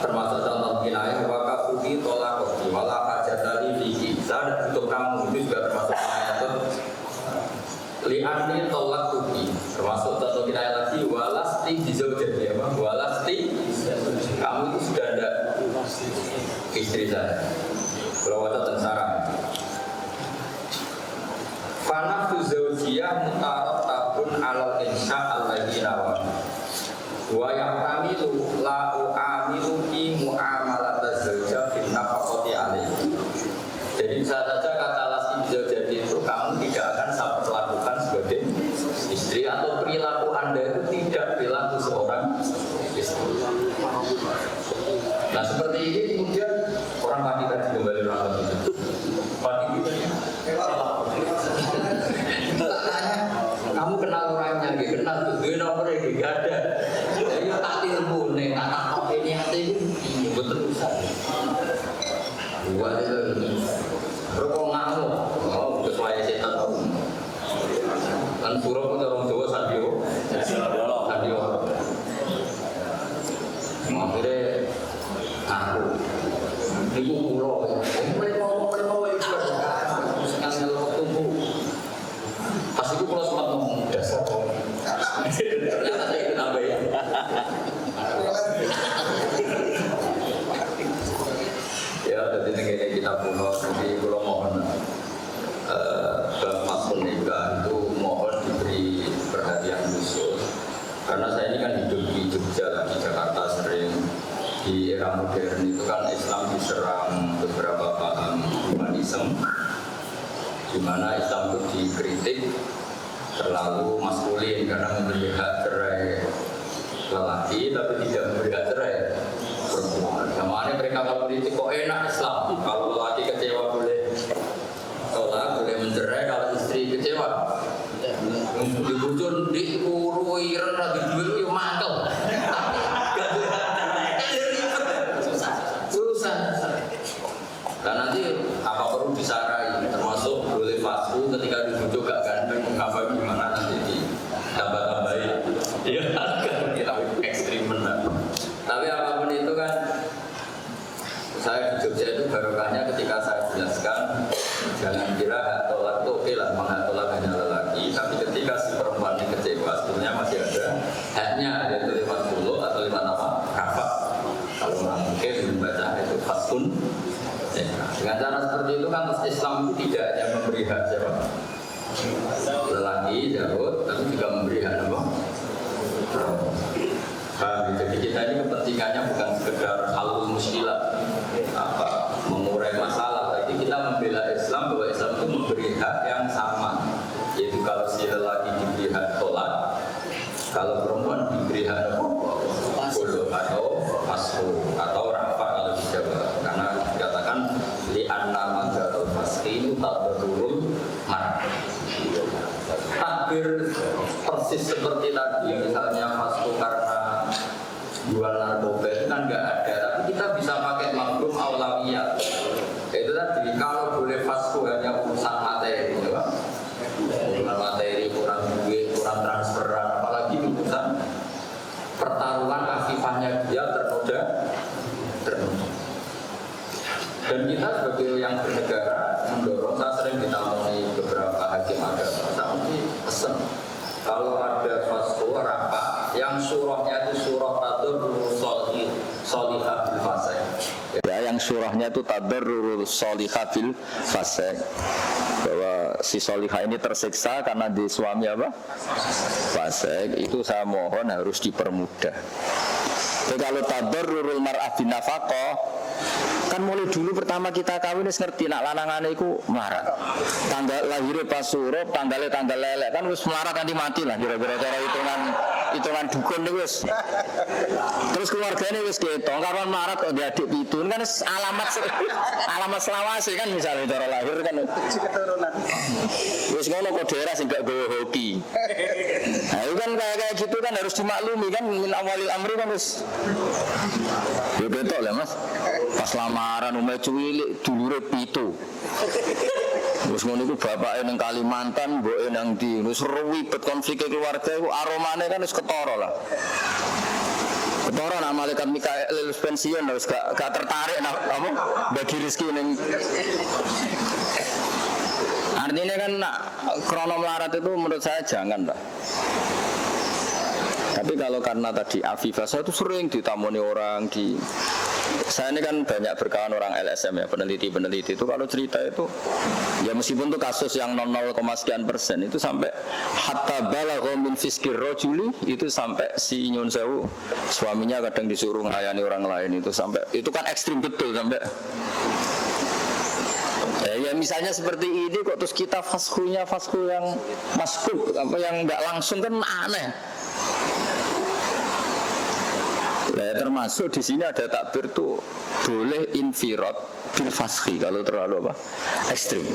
termasuk contoh kinayah waka fuki tolak kopi wala hajatali fiki. Saya butuh kamu itu juga termasuk kinayah itu. Li'ani tolak kopi termasuk contoh kinayah lagi walasti dizaujati apa? Walasti kamu itu sudah ada istri saya. Kalau wajah tensara. Fanaftu zaujiyah mutarattabun alal insya alladhi nawa wa ya'tamilu la u'amilu fi mu'amalat zaujah bin nafaqati alaihi. Jadi bisa saja kata lasti zaujati itu kamu tidak akan saya perlakukan sebagai istri atau perilaku anda itu tidak perilaku seorang istri. Nah seperti ini kemudian orang mati tadi kembali orang itu mati gitu kamu kenal orangnya, kenal tuh nomornya gak ada. Jadi tak ilmu nih, tak tahu ini hati ini betul saja. Buat itu, berkong ngamuk, oh kesuai setan tahu. Kan surau pun orang Jawa sadio. Akhirnya aku, ibu pulau, mereka sekali kalau tunggu. Pas itu kalau sempat ngomong dasar ternyata saya ikut apa ya ya jadi negara kita pulau jadi kalau mohon Bapak Punika itu mohon diberi perhatian khusus karena saya ini kan hidup di Jogja di Jakarta sering di era modern itu kan Islam diserang beberapa paham humanisme di mana Islam itu dikritik terlalu maskulin karena memberi hak cerai lelaki tapi tidak memberi hak cerai perempuan. Namanya mereka kalau kritik kok enak Islam kalau lelaki kecewa boleh tolak, boleh mencerai kalau istri kecewa dibujur, dikurui, rendah, dijual, ya mantel susah dan nanti apa perlu disarai termasuk boleh fasku ketika dibujuk gak ganteng apa gimana nanti di tambah-tambahin ya kan kita ekstrim benar tapi apapun itu kan saya di Jogja itu barokahnya ketika saya jelaskan jangan kira hak tolak itu oke lah menghak tolak hanya lelaki tapi ketika si perempuan ini kecewa sebetulnya masih ada haknya yaitu lewat dulu atau lewat apa? Rafa kalau orang mungkin membaca itu fasun dengan cara seperti itu kan Islam itu tidak hanya memberi hak siapa? Lelaki, Daud, tapi juga memberi hak apa? Jadi kita ini kepentingannya bukan sekedar halul muskilah apa mengurai masalah, tapi kita membela Islam bahwa Islam itu memberi hak yang sama, yaitu kalau si lelaki diberi hak tolak, kalau perempuan diberi hak bodoh atau masuk atau rafa kalau di Jawa, karena dikatakan li anna majarul fasqi tabarrul mar. Takbir persis seperti tadi, misalnya fasku karena jual narkoba itu kan nggak ada, tapi kita bisa pakai mafhum aulawiyah. Itu tadi kalau boleh fasku hanya urusan materi, ya Pak. Urusan materi kurang duit, kurang transferan, apalagi urusan pertaruhan aktifahnya dia ternoda. Dan kita sebagai yang bernegara mendorong, saya sering ditamoni beberapa hakim agama, saya mesti pesen kalau ada fasku rapat yang surahnya itu surah tadarrur solihah bil fasek ya, yang surahnya itu tadarrur solihah bil fasek, bahwa si solihah ini tersiksa karena di suami apa? Fasek, itu saya mohon harus dipermudah. Jadi kalau tadarrurul mar'ah bin nafaqah kan mulai dulu pertama kita kawin wis ngerti nak lanangane iku melarat. Tanggal lahirnya pas surup, tanggal lelek kan wis melarat nanti mati lah kira-kira cara hitungan dukun niku wis. Terus keluargane wis ketok karuan melarat kok diadik pitu kan alamat selawase kan misalnya cara lahir kan keturunan. Wis ngono kok daerah sing gak gowo hoki. Nah, itu kan kayak gitu kan harus dimaklumi kan min awalil amri kan wis. Ya betul lah Mas. Pas lamaran umeh cuwilik dulure pitu. Terus ngono iku bapake ning Kalimantan, mboke nang ndi. Wis ribet konflik keluarga iku aromane kan wis ketara lah. Ketara nak malaikat Mikael lulus pensiun harus gak tertarik nak apa bagi rezeki ning. Artinya kan krono melarat itu menurut saya jangan lah. Tapi kalau karena tadi Afifah, saya itu sering ditamoni orang di. Saya ini kan banyak berkawan orang LSM ya, peneliti-peneliti itu kalau cerita itu ya meskipun itu kasus yang 0, sekian persen itu sampai hatta balagha min fiskir rajuli itu sampai si nyun sewu suaminya kadang disuruh nglayani orang lain itu sampai itu kan ekstrim betul sampai ya misalnya seperti ini kok terus kita fasku yang maskuk apa yang enggak langsung kan aneh. Nah, termasuk di sini ada takbir tuh boleh infirad bil fashi kalau terlalu apa ekstrim.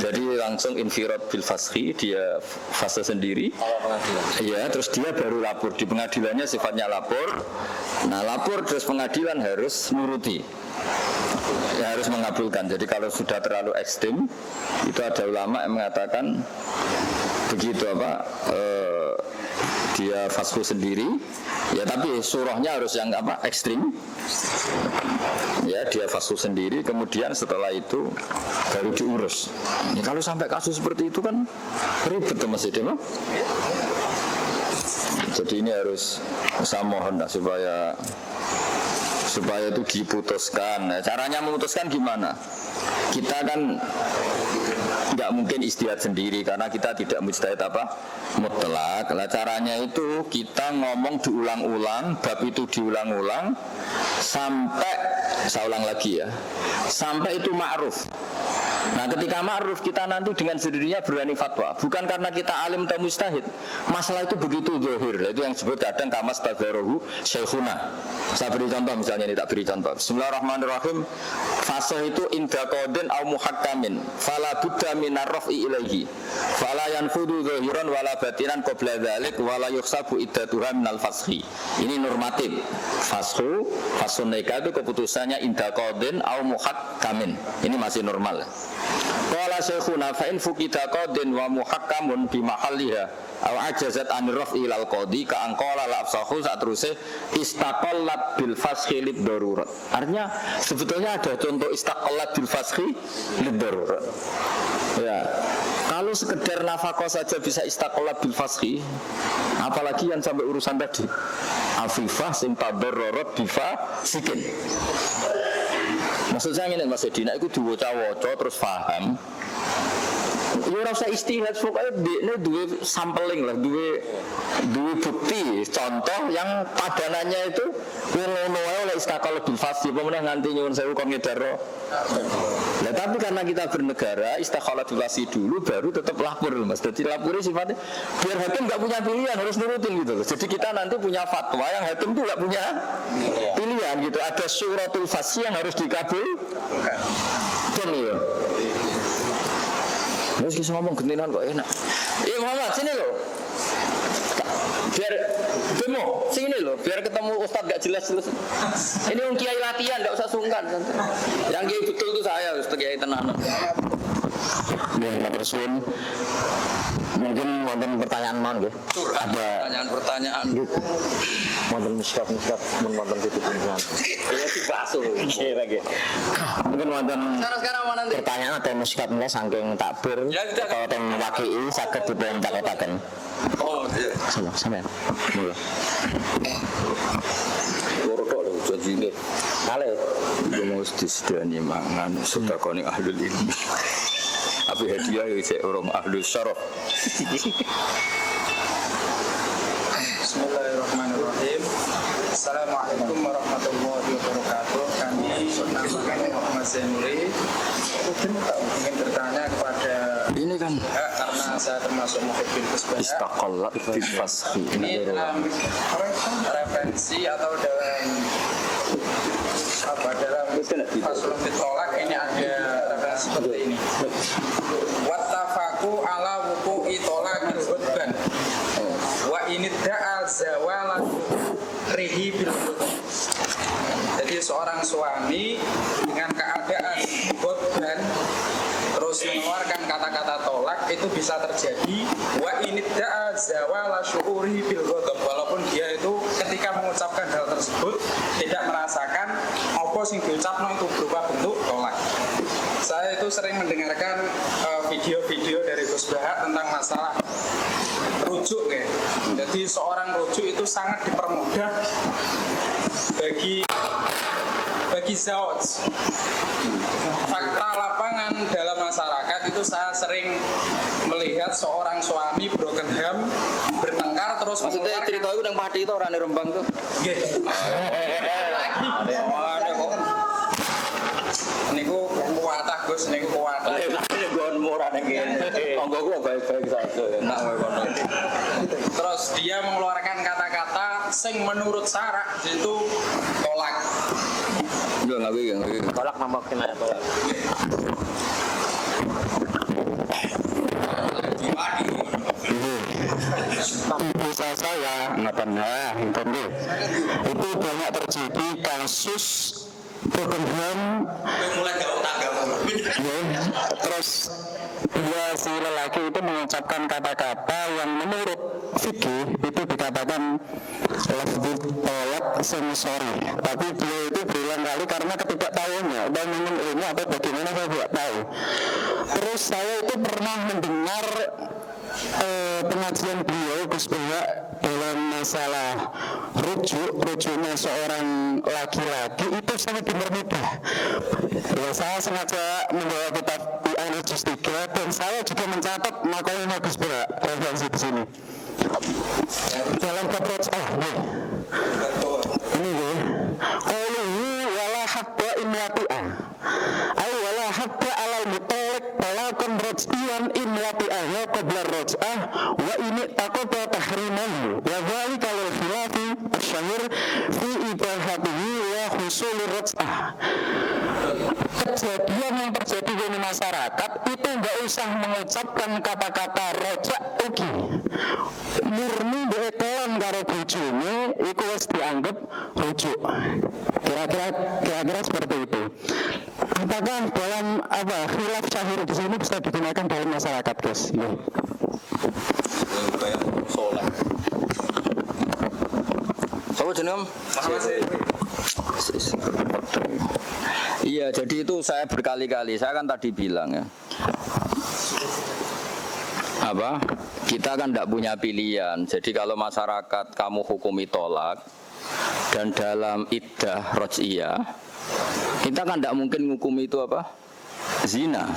Jadi langsung infirad bil fashi dia fase sendiri. Ya, terus dia baru lapor di pengadilannya sifatnya lapor. Nah, lapor terus pengadilan harus nuruti. Ya, harus mengabulkan. Jadi kalau sudah terlalu ekstrim itu ada ulama yang mengatakan begitu apa dia fasku sendiri ya tapi surahnya harus yang apa ekstrim ya dia fasku sendiri kemudian setelah itu baru diurus ya, kalau sampai kasus seperti itu kan ribet tuh Mas Idem. Jadi ini harus saya mohon lah supaya itu diputuskan. Nah, caranya memutuskan gimana? Kita kan nggak mungkin ijtihad sendiri karena kita tidak mujtahid apa mutlak. Nah, caranya itu kita ngomong diulang-ulang, bab itu diulang-ulang sampai saya ulang lagi ya, sampai itu ma'ruf. Nah, ketika ma'ruf kita nanti dengan sendirinya berani fatwa, bukan karena kita alim atau mujtahid. Masalah itu begitu zahir. Itu yang disebut kadang kamas tadzaruhu syekhuna. Saya beri contoh misalnya ini tak beri contoh. Bismillahirrahmanirrahim. Fase itu inda qadin au muhakkamin. Fala budda minar raf'i ilaihi. Fala yanfudu zahiran wala batinan qabla dzalik wala yuhsabu iddatuha minal fashi. Ini normatif. Fasun nikah itu keputusannya inda qadin au muhakkamin. Ini masih normal. Qala syekhuna fa in fuqida qadin wa muhakkamun bi mahalliha aw ajazat an raf'i ilal qadi ka angqala la afsahu sateruse istaqallat bil fashi lid darurat. Artinya sebetulnya ada contoh istaqallat bil fashi lid darurat. Ya. Kalau sekedar nafkah saja bisa istaqallat bil fashi, apalagi yang sampai urusan tadi. Afifah sing tadarrarat bifa sikin. Maksud saya ini Mas Edina itu diwaca-waca terus paham. Ya ora usah istihad pokoke dekne duwe sampling lah, duwe bukti, contoh yang padanannya itu ngono wae oleh istaqal bil fasi, pemenang nganti nyuwun sewu kon ngedaro. Nah, tapi karena kita bernegara, istaqal bil fasi dulu baru tetap lapor Mas. Jadi lapornya sifatnya biar hakim enggak punya pilihan, harus nurutin gitu. Jadi kita nanti punya fatwa yang hakim itu enggak punya pilihan gitu. Ada suratul fasi yang harus dikabulkan. Ya. Terus kita ngomong gentinan kok enak. Muhammad sini loh. Biar demo sini loh. Biar ketemu ustaz gak jelas-jelas. Ini yang kiai latihan gak usah sungkan. Yang kiai betul itu saya Ustaz Kiai tenan. Ya, terus mungkin wonten pertanyaan mon nggih. Ada pertanyaan. Wonten miskap wonten titipan. Ya dibahas nggih lagi. Mungkin wonten pertanyaan atau miskap nggih saking takbir atau teng wakil saged dipuntaketaken. Oh, iya. Sampeyan. Mula. Loro tok lho janjine. Kale yo mesti disediani mangan sedekane ahlul ilmi. Tapi hadiah ya cek orang ahlus syaraf. Bismillahirrahmanirrahim. Assalamualaikum warahmatullahi wabarakatuh. Kami bernama Muhammad Zainuri. Ingin bertanya kepada ini kan karena saya termasuk muhibbul kusbah. Istaqallat bil fashi. Ini dalam referensi atau dalam faslun ditolak ini ada referensi seperti ini. Wattafaku ala wuku'i tolakil hudban wa inidda'a zawalan rihi bil hudban. Jadi seorang suami dengan keadaan hudban terus mengeluarkan kata-kata tolak itu bisa terjadi wa inidda'a zawala syu'uri bil ghadab, walaupun dia itu ketika mengucapkan hal tersebut tidak merasakan apa sing diucapno itu berupa bentuk tolak. Saya itu sering mendengarkan video-video dari Gus Bahak tentang masalah rujuk ya. Jadi seorang rujuk itu sangat dipermudah bagi zauj. Fakta lapangan dalam masyarakat itu saya sering melihat seorang suami broken home bertengkar terus Maksudnya cerita itu yang padi itu orang di Rembang tuh. nggih. Ada kok. Niku kuatah Gus, niku kuatah. Gon murah ning kene. Tonggoku baik-baik saja. Enak wae kono. Terus dia mengeluarkan kata-kata sing menurut syarak itu tolak. Enggak ngawi. Tolak nama kena tolak. Bisa saya nggak itu banyak terjadi kasus broken home Mulai jauh tanggamu. terus dia si lelaki itu mengucapkan kata-kata yang menurut fikih itu dikatakan lafzul tolak sensori, tapi dia itu berulang kali karena ketidaktahuannya dan minum ilmu atau bagaimana saya tidak tahu. Terus saya itu pernah mendengar pengajian beliau Gus Bahak dalam masalah rujuknya seorang laki-laki itu sangat dipermudah. Ya, saya sengaja membawa kitab Al Juz 3 dan saya juga mencatat makalah Gus Bahak referensi di sini. Dalam bab nih. Ini ya. Qauluhu wala habba imwati'ah. Ay wala habba alal mutalik balakun raj'iyan imwati'ah ya qabla raj'ah wa ini taqaba tahrimahu wa dhalika lil khilafi asyahir fi ibahatihi wa husulir raj'ah. Kejadian yang terjadi di masyarakat itu enggak usah mengucapkan kata-kata rojak ugi murni bekelan karo bojone iku wis dianggap rujuk. Kira-kira seperti itu. Apakah dalam khilaf syahir di sini bisa digunakan dalam masyarakat, guys? Ya. Soleh. Apa jeneng? Iya, jadi itu saya berkali-kali, saya kan tadi bilang ya. Apa? Kita kan tidak punya pilihan. Jadi kalau masyarakat kamu hukumi tolak dan dalam iddah roj'iyah, kita kan tidak mungkin hukumi itu apa? Zina.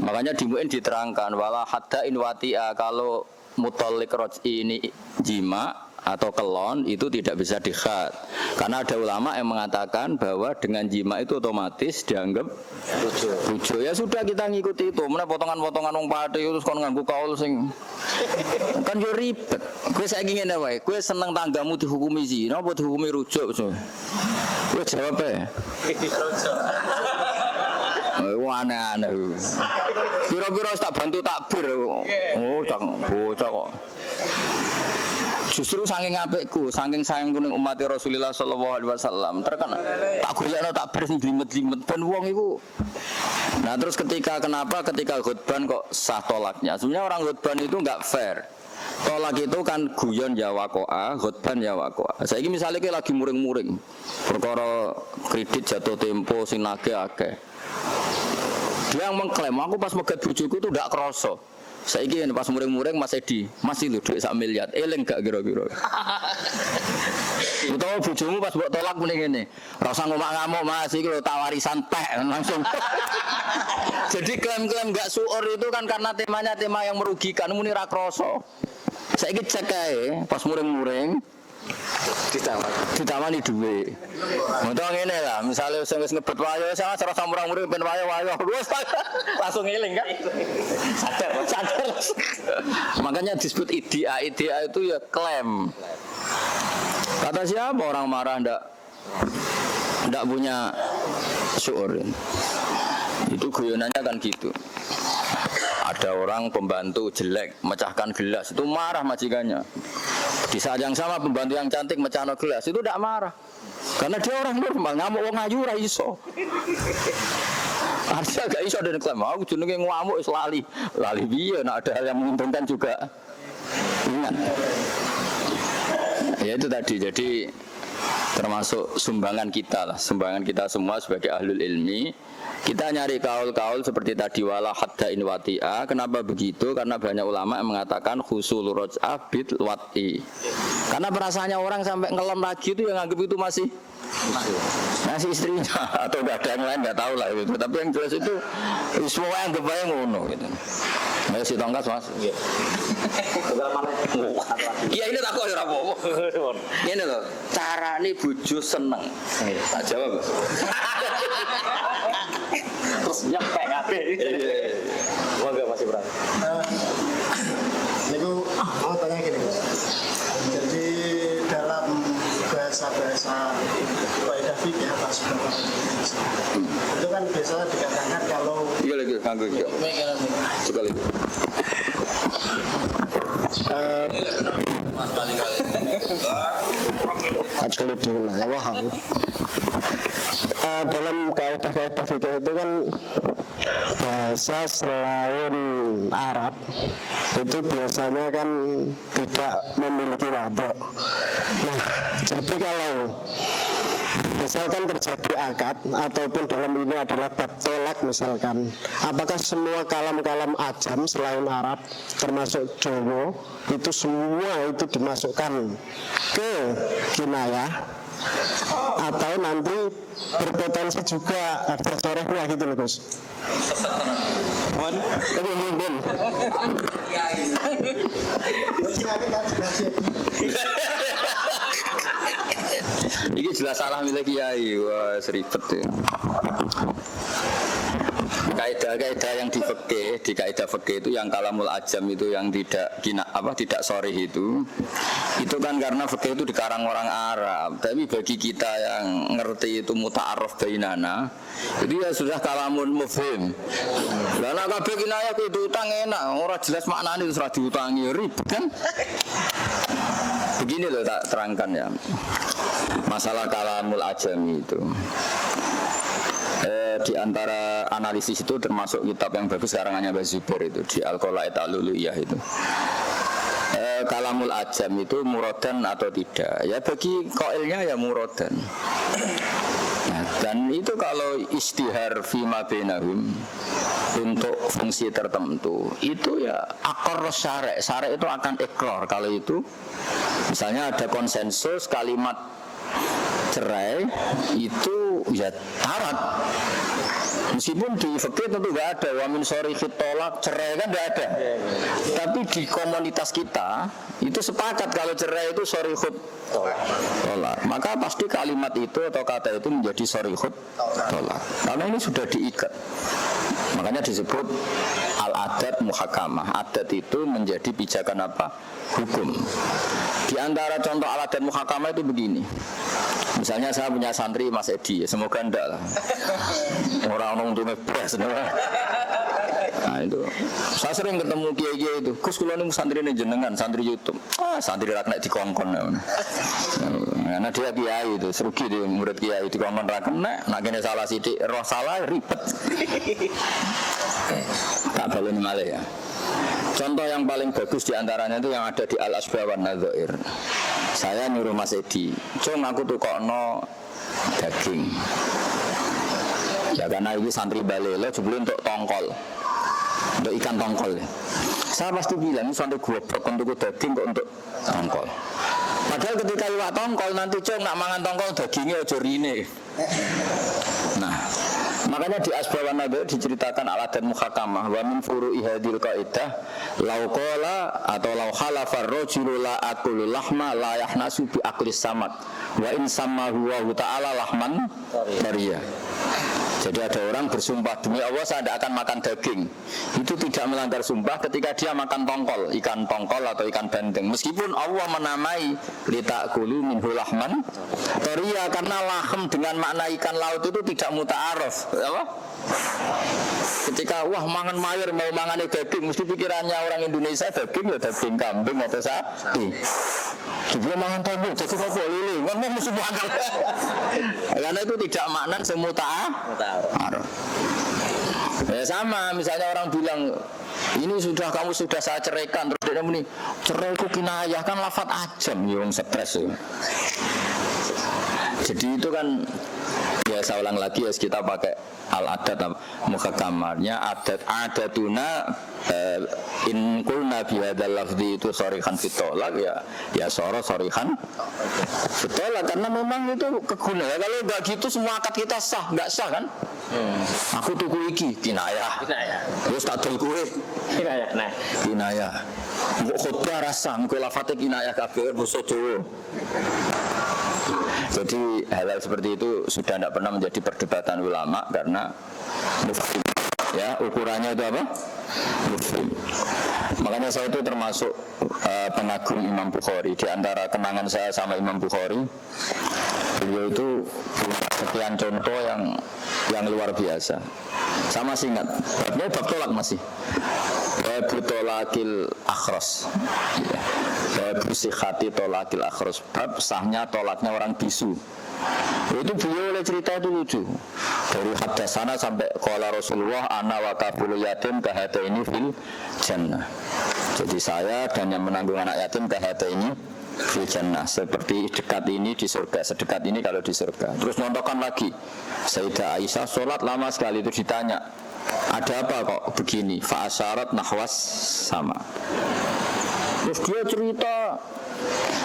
Makanya di MU'in diterangkan wala hadda in wati'a, kalau mutalik roj'i ini jima atau kelon itu tidak bisa dikhat. Karena ada ulama yang mengatakan bahwa dengan jima itu otomatis dianggap rujuk. Ya sudah, kita ngikuti itu. Mana potongan-potongan wong pati terus kon nganggo kaul sing kan yo ribet. Kowe saiki ngene wae, kowe seneng tanggamu dihukumi zina apa dihukumi rujuk? Kowe jawab ae. Rujuk. Oh, aneh-aneh. Kira-kira tak bantu takbir. Oh, cang bocah kok. Justru saking apikku, saking sayangku ning umat Rasulullah sallallahu alaihi wasallam, terkena tak golekno tak beres jlimet-jlimet ben wong iku. Nah, terus ketika khutban kok sah tolaknya. Sebenarnya orang khutban itu enggak fair. Tolak itu kan guyon ya waqa'a, khutban ya waqa'a. Saiki misale ki lagi muring-muring. Perkara kredit jatuh tempo sing nagih akeh. Dia yang mengklaim aku pas megat bojoku itu ndak krasa. Saiki pas muring-muring Mas Edi, masih lho duit 1 miliar. Eling gak kira-kira? Utawa bojomu pas mbok tolak muni ngene. Ora usah ngomak-ngamuk Mas, iki lho tak warisan teh langsung. Jadi klaim-klaim enggak suur itu kan karena temanya tema yang merugikan, muni ra krasa. Saiki cek ae pas muring-muring ditawani duit. Moto ngene lah, misale wis ngebet wayo sama cara samurang-muring ben wayo langsung eling kan. Sadar. Makanya disebut idea itu ya klaim. Kata siapa orang marah ndak punya syuur. Itu guyonannya kan gitu. Ada orang pembantu jelek mecahkan gelas, itu marah majikannya. Di saat yang sama pembantu yang cantik mecahkan gelas, itu tidak marah. Karena dia orang normal, ngamuk wong ayu ra iso. Harusnya gak iso dan klaim, aku jenenge ngamuk wis lali piye, nek ada hal yang menguntungkan juga. Ingat. Ya itu tadi, jadi termasuk sumbangan kita lah, sumbangan kita semua sebagai ahlul ilmi. Kita nyari kaul-kaul seperti tadi wala hadda in wati'a. Kenapa begitu? Karena banyak ulama yang mengatakan khusul roj'ah bid wati. Karena perasaannya orang sampai ngelem lagi itu yang anggap itu masih istrinya atau enggak ada yang lain, enggak tahu lah gitu. Tapi yang jelas itu semua yang kebayang ngono gitu. Ayo si tongkat Mas. Iya. Iya ini takut ya apa-apa. Ini loh, carane bojo seneng. Tak jawab. Terus nyepek kabeh. Monggo Mas Ibran. Niku mau tanya gini Mas. Jadi dalam bahasa-bahasa kaidah fikih bahasa itu kan biasanya dikatakan kalau iya lagi kanggo iki. Coba lagi. Mas balik kali. Actually dulu ya waham. Dalam kaidah-kaidah fikih itu kan bahasa selain Arab itu biasanya kan tidak memiliki waduk. Nah, jadi kalau misalkan terjadi akad ataupun dalam ini adalah bab tolak misalkan, apakah semua kalam-kalam ajam selain Arab termasuk Jawa itu semua itu dimasukkan ke kinayah atau nanti berpotensi juga ada sorehnya gitu loh Gus. Ini jelas salah milik kiai, wah seribet ya. Kaidah-kaidah yang di fikih, di kaidah fikih itu yang kalamul ajam itu yang tidak tidak sorih itu kan karena fikih itu dikarang orang Arab. Tapi bagi kita yang ngerti itu muta'arraf bainana, itu ya sudah kalamun mufhim. Lah nek kabeh kinayah itu utang enak, ora jelas maknane terus ora diutangi, ribet kan? Begini loh tak terangkan ya. Masalah kalamul ajami itu. Di antara analisis itu termasuk kitab yang bagus karangannya Mbah Zubair itu di Al-Qalaid Al-Luluyah itu. Kalamul ajam itu muradan atau tidak? Ya bagi qailnya ya muradan. Nah, dan itu kalau istihar fima bainahum untuk fungsi tertentu itu ya akor syarek itu akan iqrar kalau itu misalnya ada konsensus kalimat cerai itu ya tarat. Meskipun di fikih tentu nggak ada wa min sorihit tolak, cerai kan nggak ada. Tapi di komunitas kita itu sepakat kalau cerai itu sorihut tolak. Maka pasti kalimat itu atau kata itu menjadi sorihut tolak. Karena ini sudah diikat. Makanya disebut al-adat muhakamah. Adat itu menjadi pijakan apa? Hukum. Di antara contoh al-adat muhakamah itu begini. Misalnya saya punya santri Mas Edi, ya semoga enggak lah. Orang-orang untuk ngepres. Nah itu, saya sering ketemu kiai-kiai itu. Gus kula niku santri jenengan, santri YouTube. Santri ra kena dikongkon. Karena dia kiai itu, serugi dia murid kiai dikongkon ra kena, nek kene salah sithik roh salah ribet. Tak baleni malih ya. Contoh yang paling bagus diantaranya itu yang ada di Al-Asbah wan Nadzair. Saya nyuruh Mas Edi, "Cung aku tukokno daging." Ya karena ini santri balelo jebule untuk tongkol. Untuk ikan tongkol. Saya pasti bilang ini santri goblok untuk daging kok untuk tongkol. Padahal ketika iwak tongkol nanti cung nak mangan tongkol dagingnya aja rine. Nah, makanya di Asbah wan Nadzair diceritakan alat dan muhakamah wa min furu'i hadil qaidah law qala atau law khalafa ar-rajulu la aqulu lahma la yahnasu bi aqlis samad wa in sammahu wa ta'ala lahman tariya. Jadi ada orang bersumpah demi Allah saya tidak akan makan daging. Itu tidak melanggar sumpah ketika dia makan tongkol, ikan tongkol atau ikan bandeng. Meskipun Allah menamai litakulu minhu lahman tariya karena lahm dengan makna ikan laut itu tidak muta'aruf. Apa? Ketika wah mangan mayur mau mangan daging, mesti pikirannya orang Indonesia daging ya daging kambing atau sapi. Dia mangan tahu, jadi kok lili, ngomong mesti makan. Karena itu tidak makna semuta'aruf. Ya sama, misalnya orang bilang ini kamu sudah saya ceraikan, terus dia muni ceraiku kinayah kan lafadz ajam, yang stres. Jadi itu kan ya saya ulang lagi ya kita pakai al-adat muhakamarnya adatuna in kulna bihadzal lafzi itu sorihan fitolak ya sorihan fitolak karena memang itu kegunaan. Kalau enggak gitu semua akad kita sah, enggak sah kan? Aku tuku iki kinayah. Terus tak dol kowe kinayah. Mbok khotbah rasa engko lafate kinayah kabeh basa Jawa. Jadi hal-hal seperti itu sudah tidak pernah menjadi perdebatan ulama karena mufhim. Ya, ukurannya itu apa? Mufhim. Makanya saya itu termasuk pengagum Imam Bukhari. Di antara kenangan saya sama Imam Bukhari, beliau itu punya sekian contoh yang luar biasa. Saya masih ingat, bab tolak masih. Babu tolakil akhros, babu sihati tolakil akhros, bab sahnya tolaknya orang bisu. Itu beliau oleh cerita itu lucu. Dari hadasana sampai qala Rasulullah ana wa kafilul yatim kahataini fil jannah. Jadi saya dan yang menanggung anak yatim kahataini fil jannah, seperti dekat ini di surga, sedekat ini kalau di surga. Terus nyontohkan lagi, Sayyidah Aisyah sholat lama sekali, itu ditanya, ada apa kok begini? Fa'asyarat nahwas sama. Terus dia cerita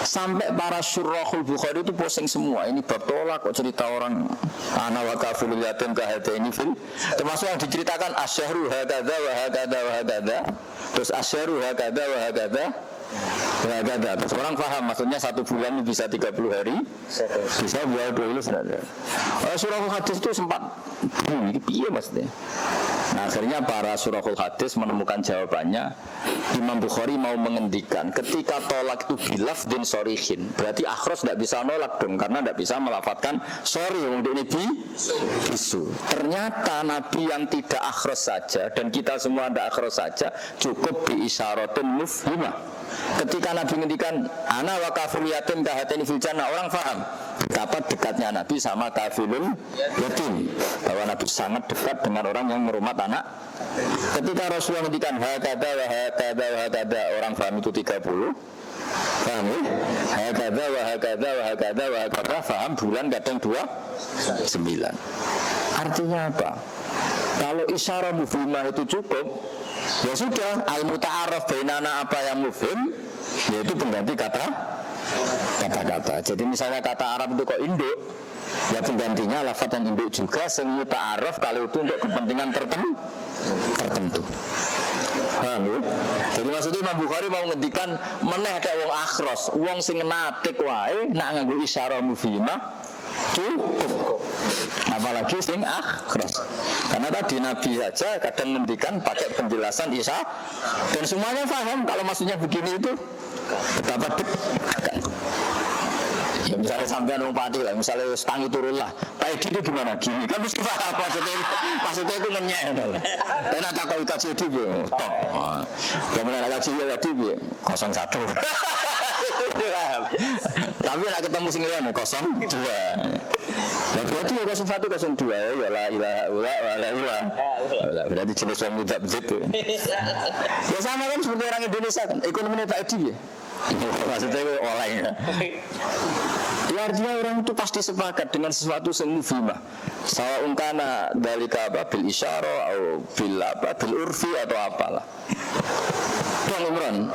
sampai para syurahul Bukhari itu pusing semua. Ini bab tolak kok cerita orang ana wa kafilul yatim kahataini fil, termasuk yang diceritakan asyhru hakadza wa hakadza wa hakadza. Terus asyhru hakadza wa hakadza. Terus orang paham maksudnya 1 bulan bisa 30 hari, bisa 20 hari. Surahul hadis itu sempat ini piye maksudnya. Nah akhirnya para surahul hadis menemukan jawabannya. Imam Bukhari mau mengendikan ketika tolak itu bilaf din sorihin, berarti akhros tidak bisa nolak dong, karena tidak bisa melafatkan sorry untuk ini bisu. Ternyata Nabi yang tidak akhros saja dan kita semua tidak akhros saja cukup bi isyaratun mufhimah. Ketika Nabi menghentikan ana wa kafil yatim kahateni fil jannah, orang paham betapa dekatnya Nabi sama kafilul yatim, bahwa Nabi sangat dekat dengan orang yang merumat anak. Ketika Rasulullah menghentikan hakada wa hakada wa hakada, orang paham itu 30. Paham ya? Hakada wa hakada wa hakada wa hakada, paham bulan kadang 29. Artinya apa? Kalau isyarah mufhimah itu cukup, ya sudah, al-muta'arraf bainana apa yang mufhim, yaitu pengganti kata-kata. Jadi misalnya kata Arab itu kok induk, ya penggantinya lafaz yang induk juga, sing muta'arraf kalau itu untuk kepentingan tertentu. Paham ya? Jadi maksudnya Imam Bukhari mau ngendikan meneh ada wong akhros, wong sing natik wae nak nganggo isyarah mufhimah cukup, apalagi sing akhros. Karena tadi Nabi saja kadang ngendikan pakai penjelasan Isa dan semuanya paham kalau maksudnya begini itu betapa dekat. Ya misalnya sampean wong pati lah, misalnya tangi turun lah, Pak Edi itu gimana gini, kan mesti paham maksudnya itu ngenyek adalah. Dan nak takoi kaji Edi bi, top. Kemudian nak kaji Edi bi 01. Tapi nak ketemu sing liyan 02. Nah berarti ya 01 02 ya la ilaha illa wa la ilaha. Berarti jenis yang mudah begitu. Ya sama kan seperti orang Indonesia kan, ekonominya Pak Edi ya. Maksudnya olehnya. Ya artinya orang itu pasti sepakat dengan sesuatu yang mufhimah. Sawa'un kana dalika bil isyarah atau bil urfi atau apalah. Bang Imran,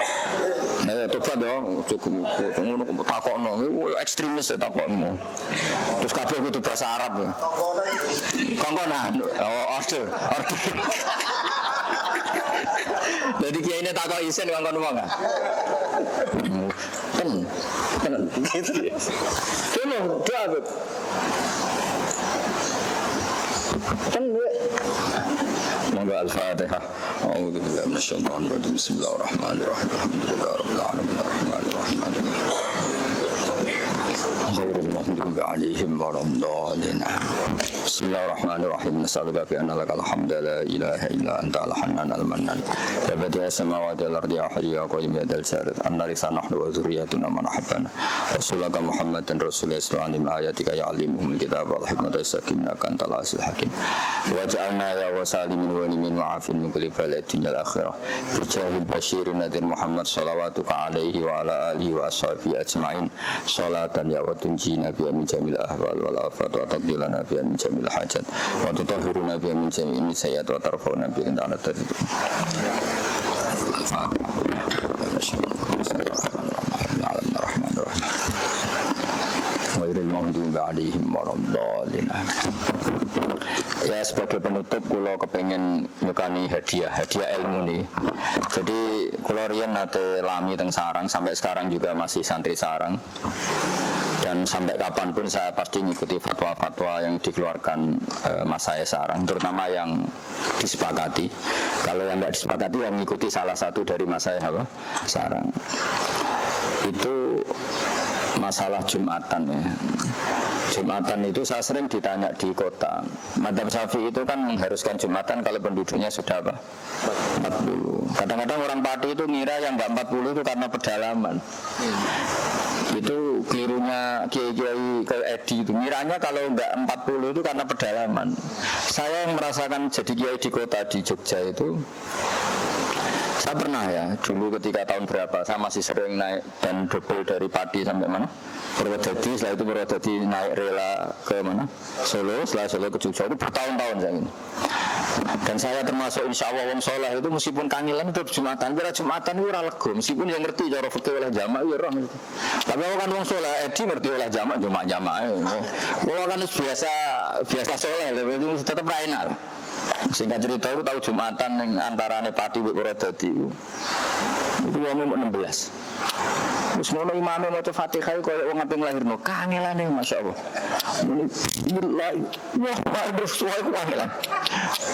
nah coba dong, cukup takokno, ekstremis ya takokno. Terus kabeh kudu bahasa Arab ya. Kongkonan, order. Jadi kiai ini takok isen kongkon wong ah. Ten. Gitu. Dulu, doa. Monggo Al-Fatihah. A'udzu billahi minasyaitonir rajim. Bismillahirrahmanirrahim. Alhamdulillahirabbil alamin arrahmanir rahim. Ghairil maghdubi 'alaihim waladdallin. Bismillahirrahmanirrahim. Nas'aluka bi anna lakal hamda la ilaha illa anta al-hannan al-mannan. Ya badi'as samawati wal ardi ya hayyu ya qayyum ya dzal jalali. Annarisa nahnu wa dzurriyyatuna man habbana. Rasulaka Muhammadan rasulullah sallallahu alaihi ayatika ya alimuhum kitab wal hikmata sakinna kantal asil hakim. Wa ja'alna ya wasalimin wa limin wa afin min kulli baladin al akhirah. Bijahil basyirin nadir Muhammad salawatuka alaihi wa ala alihi wa ashabihi ajma'in. Salatan ya wa tunjina bi min jamil ahwal wal afat wa taqdilana biha min jamil hajat wa tutahhiruna biha min jamil sayyi'at wa tarfa'una biha inda ala tadid. Ya, sebagai penutup kula kepengen nyukani hadiah ilmu nih. Jadi kula riyen nate lami teng sarang, sampai sekarang juga masih santri sarang. Dan sampai kapanpun saya pasti ngikuti fatwa-fatwa yang dikeluarkan mas saya sarang, terutama yang disepakati. Kalau yang tidak disepakati yang ngikuti salah satu dari mas saya sarang. Itu masalah Jumatan ya. Jumatan itu saya sering ditanya di kota. Madzhab Syafi'i itu kan mengharuskan Jumatan kalau penduduknya sudah 40. Kadang-kadang orang Pati itu ngira yang enggak 40 itu karena pedalaman. Itu kelirunya kiai-kiai ke Edi itu. Ngiranya kalau enggak 40 itu karena pedalaman. Saya yang merasakan jadi kiai di kota di Jogja itu, saya pernah ya, dulu ketika tahun berapa, saya masih sering naik dan double dari Pati sampai mana? Purwodadi, setelah itu Purwodadi naik rela ke mana? Solo, setelah Solo ke Jogja, itu bertahun-tahun saya ini. Dan saya termasuk insya Allah wong soleh itu meskipun kangilan itu Jumatan, kira Jumatan itu ralego, meskipun yang ngerti cara fikih oleh jamak ya roh. Tapi aku kan wong soleh, Edi ngerti oleh jamak, jamak. Aku kan biasa soleh, itu tetap enak. Singkat cerita itu tahu Jumatan yang antara Pati dan Purwodadi itu umur 16. Terus ngono imame maca Fatihah koyo wong ape nglahirno kangelane masyaallah. Wah, terus suwe kangelan.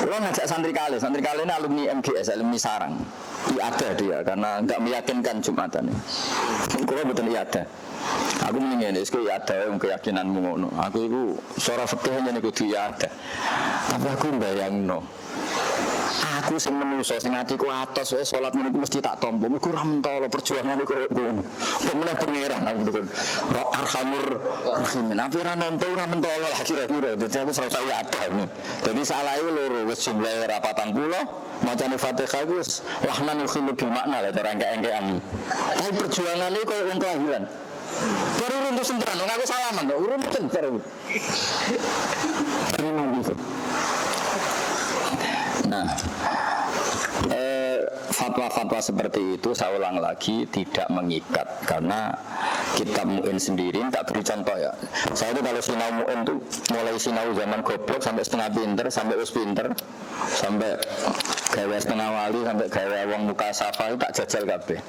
Kulo ngajak santri kali ini alumni MGS, alumni sarang. Ada dia karena enggak meyakinkan Jumatan. Kulo betul ada. Aku mendingin itu ada yang keyakinanmu ngono. Aku itu suara fikihnya nih kudu ada. Tapi aku bayangno. Aku sing menungso sing atiku atos wae salat niku mesti tak tampa. Iku ora mentolo perjuangan iku ngono. Pemenang pangeran aku dukun. Arhamur rahimin. Apa ora mentolo lah kira-kira. Dadi aku serasa ada. Dadi salah iku loro wis jumlahe ora 40, macane Fatihah wis lahnan khulu bil makna lah cara engke-engkean. Tapi perjuangane koyo wong kelahiran. Baru runtuh sendirian, aku salaman kok, urun bentar. Nah, fatwa-fatwa seperti itu saya ulang lagi tidak mengikat karena kitab Mu'in sendiri tak beri contoh ya. Saya itu kalau sinau Mu'in itu mulai sinau zaman goblok sampai setengah pinter, sampai us pinter, sampai gawe setengah wali, sampai gawe wong muka safa itu tak jajal kabeh.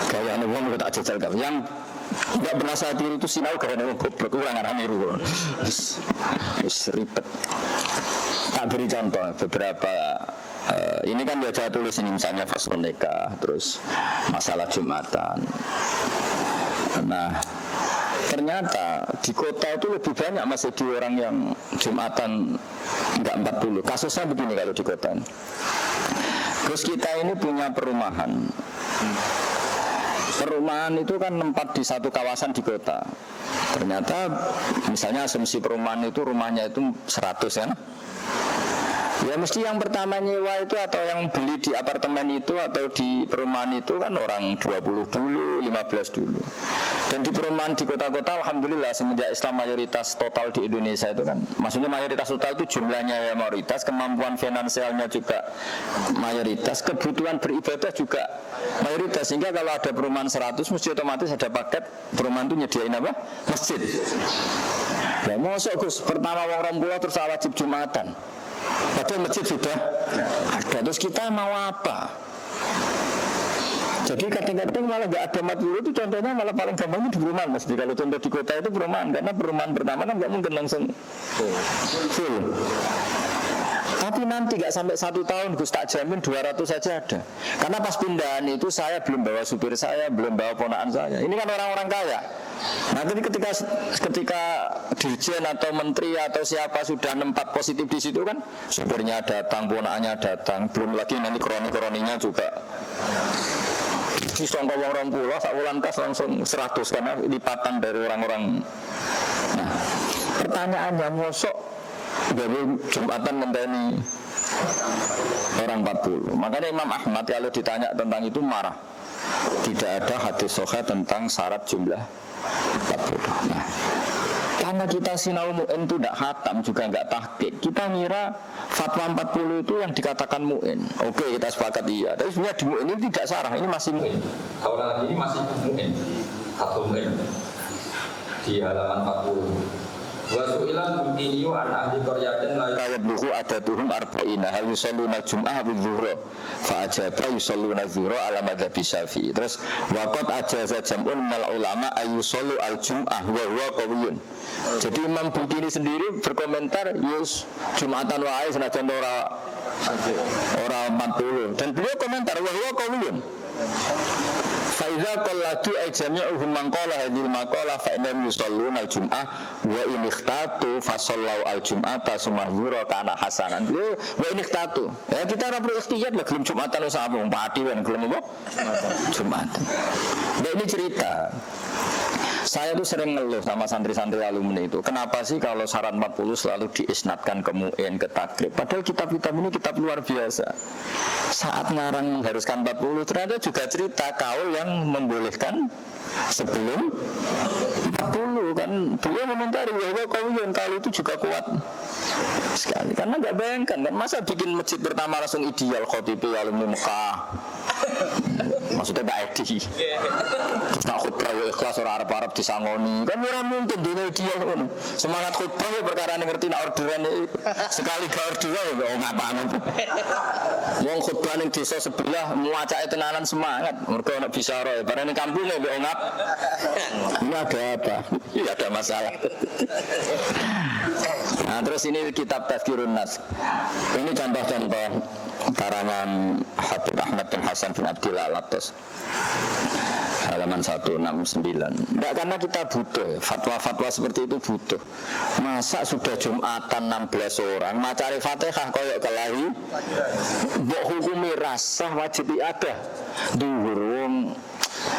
Gawe wong tak jajal kabeh. Yang enggak pernah saya tiru itu sinau karena goblok kurang arah niru. Wis ribet. Tak beri contoh beberapa ini kan dia tulis ini misalnya faslun nikah, terus masalah Jumatan. Nah, ternyata di kota itu lebih banyak masih di orang yang Jumatan enggak 40. Kasusnya begini kalau di kota. Terus kita ini punya perumahan. Perumahan itu kan tempat di satu kawasan di kota. Ternyata misalnya asumsi perumahan itu rumahnya itu 100 ya. Ya mesti yang pertama nyewa itu atau yang beli di apartemen itu atau di perumahan itu kan orang 20 dulu, 15 dulu. Dan di perumahan di kota-kota alhamdulillah semenjak Islam mayoritas total di Indonesia itu kan, maksudnya mayoritas total itu jumlahnya ya mayoritas, kemampuan finansialnya juga mayoritas, kebutuhan beribadah juga mayoritas. Sehingga kalau ada perumahan 100 mesti otomatis ada paket perumahan itu nyediain apa? Masjid. Ya mosok Gus, pertama wong 20 terus wajib Jumatan. Padahal masjid sudah ada. Terus kita mau apa? Jadi kadang-kadang malah nggak ada 40 itu contohnya malah paling gampang di perumahan mas. Jadi kalau contoh di kota itu perumahan, karena perumahan pertama kan nggak mungkin langsung full. Tapi nanti nggak sampai 1 tahun Gus tak jamin 200 saja ada. Karena pas pindahan itu saya belum bawa supir saya, belum bawa ponakan saya. Ini kan orang-orang kaya. Nanti ketika dirjen atau menteri atau siapa sudah nempat positif di situ kan supirnya datang, ponakannya datang, belum lagi nanti kroni-kroninya juga. Di songkok orang pulau, sakulan kas langsung 100 karena lipatan dari orang-orang. Nah, pertanyaannya mosok dari Jumatan mendani orang 40. Makanya Imam Ahmad kalau ditanya tentang itu marah. Tidak ada hadis sahih tentang syarat jumlah 40. Nah, Karena kita sinau mu'in itu tidak khatam juga nggak tahqiq. Kita ngira fatwa 40 itu yang dikatakan mu'in. Oke, kita sepakat iya. Tapi sebenarnya di mu'in ini tidak sarah, ini masih mu'in. Kalau ini masih mu'in, satu mu'in di halaman 40. Wa su'ilan bintiniyu an ahli qaryatin la yabluhu adatuhum arba'ina hal yusalluna jum'ah bil zuhra fa ajaba yusalluna zuhra ala madzhab Syafi'i. Terus waqad ajaza jam'un minal ulama ayusallu al jum'ah wa huwa qawiyun. Jadi Imam Bukini sendiri berkomentar yus Jumatan wae senajan ora 40 dan beliau komentar wa huwa qawiyun. Faiza qallatu ay jami'uhum man qala hadhil maqala fa innahum yusalluna al-jum'ah wa in ikhtatu fa sallau al-jum'ata summa yura kana hasanan. Wa in ikhtatu. Ya kita ora perlu ikhtiyat lah gelem Jumatan wis apa pati kan gelem apa? Jumatan. Ini cerita. Saya tuh sering ngeluh sama santri-santri alumni itu. Kenapa sih kalau syarat 40 selalu diisnadkan ke mu'in, ke takrib? Padahal kitab-kitab ini kitab luar biasa. Saat ngarang mengharuskan 40 ternyata juga cerita kaul yang membolehkan sebelum 40 kan. Beliau mementari bahwa kaul yang kalau itu juga kuat sekali. Karena nggak bayangkan kan masa bikin masjid pertama langsung ideal khotibi alumni Mekah. Maksudnya Mbak Edi terus nak khutbah ya ikhlas orang Arab disangoni kan ora mungkin dunia ideal kan semangat khutbah ya perkara ngerti nak orderan sekali gak orderan ya ngapaan wong khutbah ning desa sebelah muacake tenanan semangat mergo ana bisyara ya bareng ning kampung ya mbok ngap ini ada apa ya ada masalah. Nah terus ini kitab Tazkirun Nas ini contoh-contoh karangan Habib Ahmad bin Hasan bin Abdillah Al-Attas halaman 169. Tidak karena kita butuh fatwa-fatwa seperti itu butuh. Masa sudah Jumatan 16 orang macari Fatihah koyok kelahi mbok hukumi rasah wajib ada dhuwur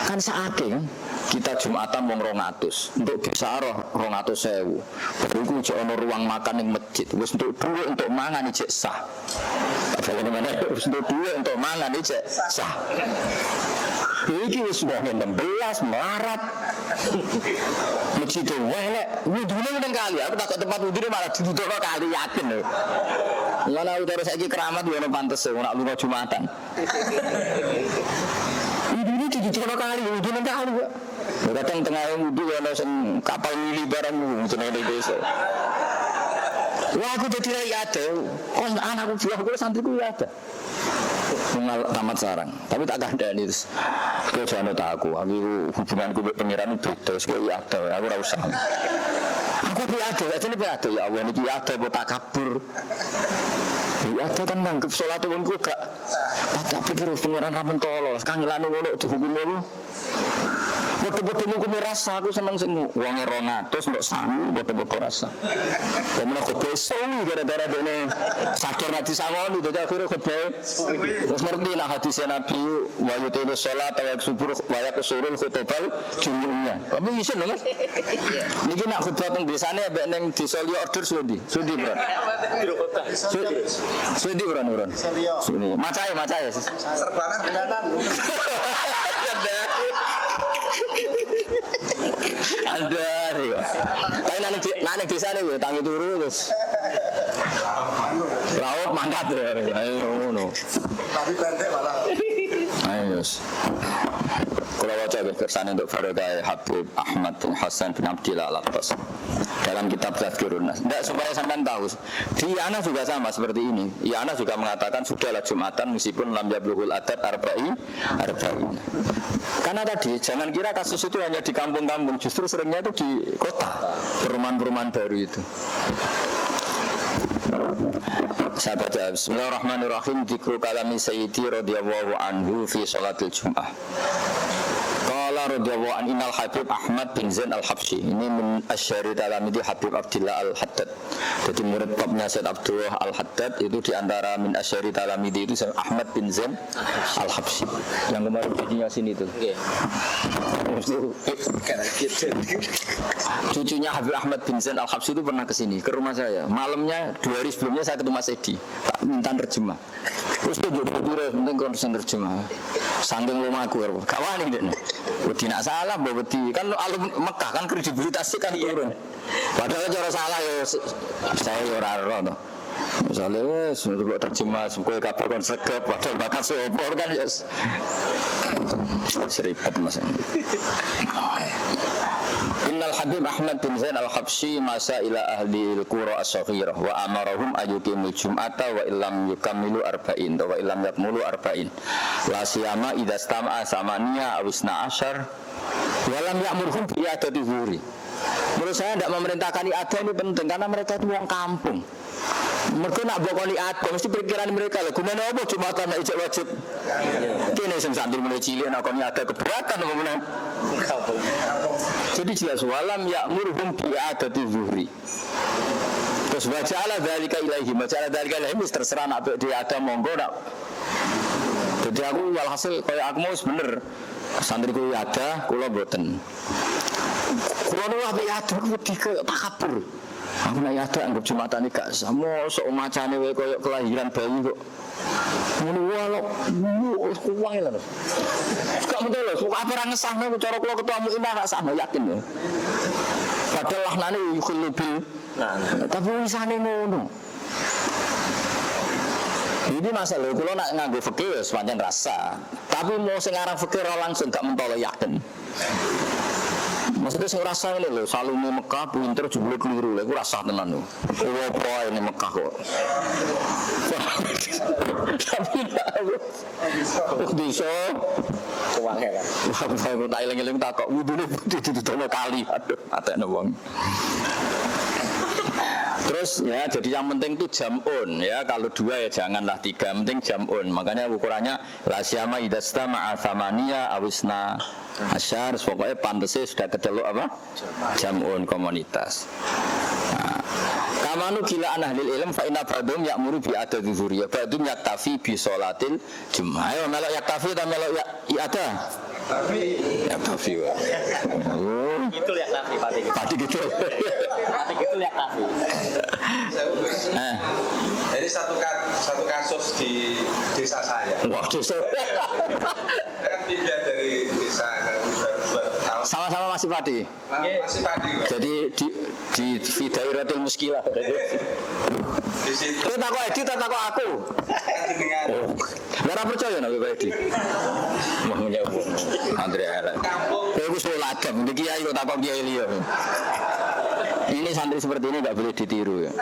kan saake kan kita Jumatan wong 200 untuk bisaroh 200.000 baru iku jek ana ruang makan ning masjid wis untuk dhuwit untuk mangan ijek sah bagaimana wis untuk dhuwit untuk mangan ijek sah iki wis wong 16 marat masjid welek wudune nang kali aku takut tempat wudune malah didudukno kali yakin lho lha utara saiki keramat yo ono pantes ora lunga Jumatan. Ini dicicil kali, ujung kali kok. Kadang tengah wudhu ana sing kapal mili barang jenenge desa. Wah aku jadi rai ada. Oh anakku buahku santriku ya ada. Mengal tamat sarang, tapi tak kandani terus. Kowe jangan tak aku hubunganku mbek pangeran beda, kowe ya ada, aku ora usah. Aku piado, ajene piado ya Allah niki ada apa tak kabur. Ya ada kan nganggep salat wongku gak tak pikir pangeran ra mentolo, kangelane ngono dihukum ngono. Bodo-bodo ngukumi rasa aku seneng sing wonge 200 mbok sami bodo-bodo rasa. Kemen khotbah suwi gara-gara dene sadar nek disangoni dadi akhire khotbah. Terus ngerti nek hadis Nabi wa yutina shalat wa subur wa yaqsurul khutbal jumu'nya. Tapi isin lho Mas. Niki nek khotbah teng desane ambek ning desa liya order sundi. Sundi, Bro. Sundi, Bro. Sundi. Macae. Serbanan bulanan. Ada nih. Tapi nanti desa nih, tangi turu terus. Laut mangkat ya. Ayo no. Tapi pendek malah. Ayo. Kalau baca kesan untuk Farogai Habib Ahmad bin Hasan bin Abdillah Al-Attas dalam kitab Tazkirun Nas. Tidak supaya sampean tahu. Di Yana juga sama seperti ini. Yana juga mengatakan sudahlah Jumatan meskipun lam yablughul adad arba'in. Karena tadi jangan kira kasus itu hanya di kampung-kampung, justru seringnya itu di kota, perumahan-perumahan baru itu. Saya baca Bismillahirrahmanirrahim. Dzikru kalami Sayyidi radhiyallahu anhu fi sholatil Jum'ah. Qala radhiyallahu an innal Habib Ahmad bin Zain Al-Habsyi. Ini min asyari talamidi Habib Abdillah Al-Haddad. Jadi murid topnya Said Abdullah Al-Haddad itu diantara min asyari talamidi itu Ahmad bin Zain Al-Habsyi. Yang kemarin videonya sini itu. Cucunya Habib Ahmad bin Zain Al-Habsyi itu pernah kesini ke rumah saya. Malamnya 2 hari sebelumnya saya ketemu Mas Edi, tak minta terjemah. Terus tunjuk video penting konsen terjemah. Sangking lumaku, gak wani deh. Wedi nak salah, bawa wedi kan alum Mekah kan kredibilitasnya kan turun. Padahal cara salah ya saya orang tuh. Misalnya wes untuk terjemah semua kapal kon segep, padahal bakal sopor kan ya seribet mas. Innal Habib Ahmad bin Zain al-Habsyi masa ila ahli al-qura as-saghirah wa amarahum ayyukimul jum'ata wa illam yukammilu arba'in wa illam yakmulu arba'in la siyama idza stama'a samaniya aw isna asyar wa lam ya'murhum bi adati zuhri. Menurut saya tidak memerintahkan ibadah ini penting karena mereka itu orang kampung. Mereka nak buat kali ada, mesti pikiran mereka lah. Gimana apa Jumatan nak ijab wajib? Kini sing santri mulai cilik nak kau ada keberatan apa mana? Jadi jelas walam ya'murhum bi'adati zuhri. Terus waja'ala dzalika ilaihim, waja'ala dzalika ilaihim terserah nak dia ada monggo nak. Jadi aku walhasil kayak aku mau bener santriku ada, kula mboten. Kula nu apik ada wedi ke takabur. Aku nek ada anggap Jumatan iki gak sama sok macane wae koyo kelahiran bayi kok. Ngono wae kuwang lho. Gak betul lho, kok apa ora ngesahno cara kula ketua mukmin gak sahno yakin ya. Padahal lahnane yukhlubil. Tapi wisane ngono. Ini masalah kula nak nganggo fikih wis pancen rasa. Tapi mau sing aran fikih ora langsung gak mentolo yakin. Maksudnya saya rasa ini loh, salungnya Mekah pinter jumlah keliru lah, aku rasa tenan loh. Apa ini Mekah kok? Tapi tak bisa. Uangnya kan? Aku tak ilang-ilang tak kok wudhunya putih ditutup kali. Aduh, ateknya uang. Terus ya jadi yang penting itu jam'un ya, kalau dua ya janganlah tiga, penting jam'un. Makanya ukurannya la syama idasta ma'a thamaniya awisna asyar, pokoknya pantasnya sudah kecelok apa? Jam'un komunitas. Nah, kamanu gila anahlil ilm fa inna ba'dhum ya'muru bi adati dzurriyyah ba'dhum yaktafi bi sholatil jum'ah. Ayo melok yaktafi ta melok ada? Yaktafi wae. Itu yaktafi Pati gitu. Pati gitu yaktafi. Jadi satu kasus di desa saya. Wah, desa. Kan pindah dari desa buat tahun. Sama-sama masih padi. Masih padi. Jadi di dairatul muskilah. Di situ. Kita takut Edi, kita takut aku. Dengan Nggak percaya nabi Pak Edi. Mau menjawab. Andre Ellen. Aku sholat jam. Di kiai kok takut kiai liya. Ini santri seperti ini nggak boleh ditiru ya.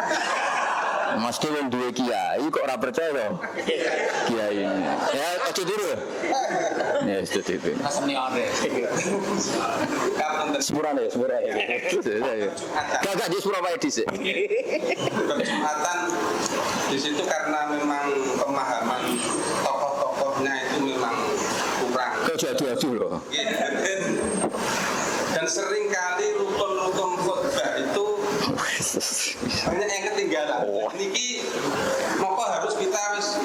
Mas Dewan dua kiai kok ora percaya kiai ini. Ya ojo tiru. Ya itu tipe. Asem ade. Sepurane. Gak di Surabaya dhisik. Jumatan di situ karena memang pemahaman tokoh-tokohnya itu memang kurang. Kau jadi loh. Dan sering kali rukun-rukun khutbah itu banyak yang ketinggalan. Niki moko harus kita harus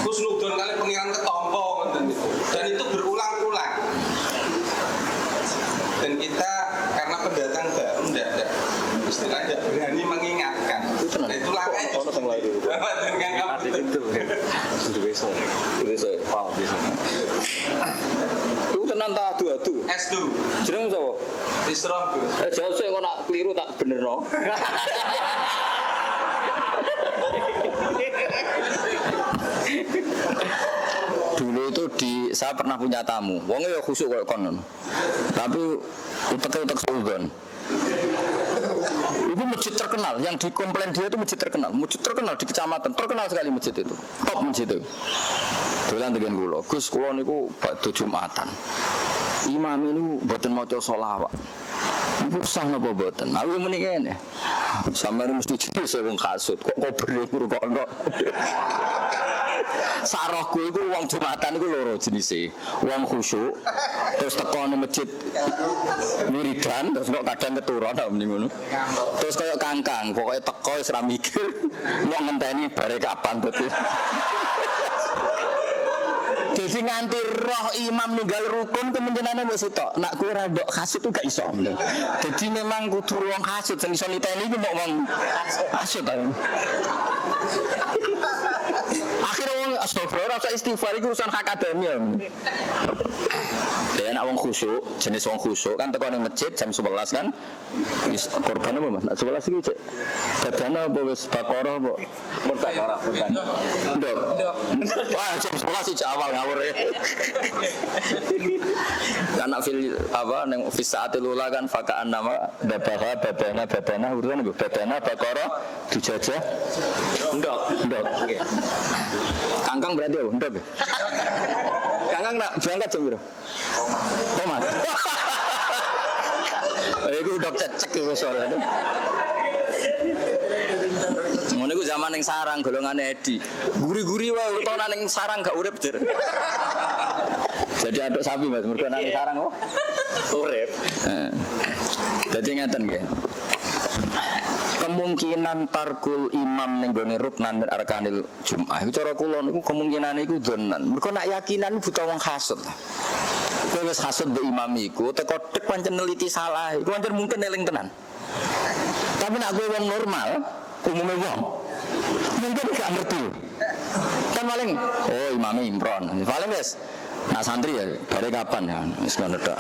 husnudon kali pengiran ketompo dan itu berulang-ulang. Dan kita karena pendatang baru tidak istilahnya berani mengingatkan. Nah, itulah dengan kamu itu. Itu tenan ta adu-adu. S2. Jeneng sapa? Isrom. Jauh sih kok nak keliru tak benerno. Dulu itu saya pernah punya tamu. Wongnya ya khusuk kayak konon. Tapi utek suudon. Itu masjid terkenal, yang dikomplain dia itu masjid terkenal di kecamatan, terkenal sekali masjid itu, top masjid itu. Dolan dengan kula, Gus kula niku badhe Jumatan. Imam ini mboten maca sholawat. Iku sah napa mboten? Aku muni kene. Sampeyan mesti jenis wong kasut, kok kobre ngrungokno. Sarohku iku wong Jumatan iku loro jenise. Wong khusyuk terus teko nang masjid wiridan terus kok kadang keturu ta muni ngono. Terus kaya kangkang, pokoke teko wis ra mikir mau ngenteni bare kapan dadi. Jadi nganti roh imam ninggal rukun kemenjenane wis sitok. Nak kowe ra ndok kasut ku gak iso. Jadi memang kudu wong kasut sing iso niteni iku mok wong kasut ta. Akhirnya wong astagfirullah rasa istighfar itu urusan akademia. Ya nek wong khusyuk, jenis wong khusyuk kan teko ning masjid jam 11 kan. Wis korban apa Mas? 11 iki cek. Badana apa wis Baqarah apa? Baqarah bukan. Ndok. Wah, jam 11 iki awal ngawur ya. Karena fil apa ning fi saatil ula kan fakaan nama badana urutan iku badana Baqarah dijajah. Ndok. Nggih. Kangkang berarti apa? Ndok. Kangkang nak berangkat jam berapa? Mas. Iku udah cecek iku soalnya. Ngono iku zaman ning sarang golongane Edi. Guri-guri wae utawa ning sarang gak urip, Dir. Jadi aduk sapi Mas, mergo nang sarang kok urip. Dadi ngaten nggih. Kemungkinan tarkul imam ning gone ruknan arkanil Jumat. Iku cara kula niku kemungkinan iku dzonan. Mergo nak yakinan buta wong hasud. Kowe wis hasud mbek imam iku teko tek pancen neliti salah. Iku pancen mungkin eling tenan. Tapi nak kowe wong normal, umume wong mungkin gak ngerti. Kan paling oh imame Imron. Paling wis nak santri ya dari kapan ya wis ngono tok.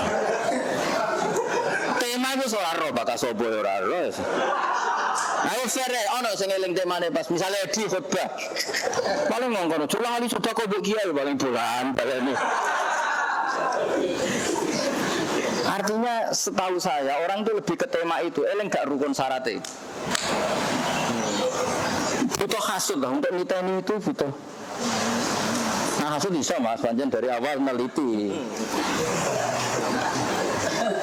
Tema iku ora ro bakal sapa ora ro. Ayo sere ono sing eling temane pas misale di khotbah. Paling ngono curah ali sedekah kok mbok kiai paling dolan baleni. Artinya setahu saya orang itu lebih ke tema itu, eling gak rukun syaratnya. Butuh hasud lah untuk niteni itu butuh. Nah hasud bisa Mas, panjang dari awal meneliti.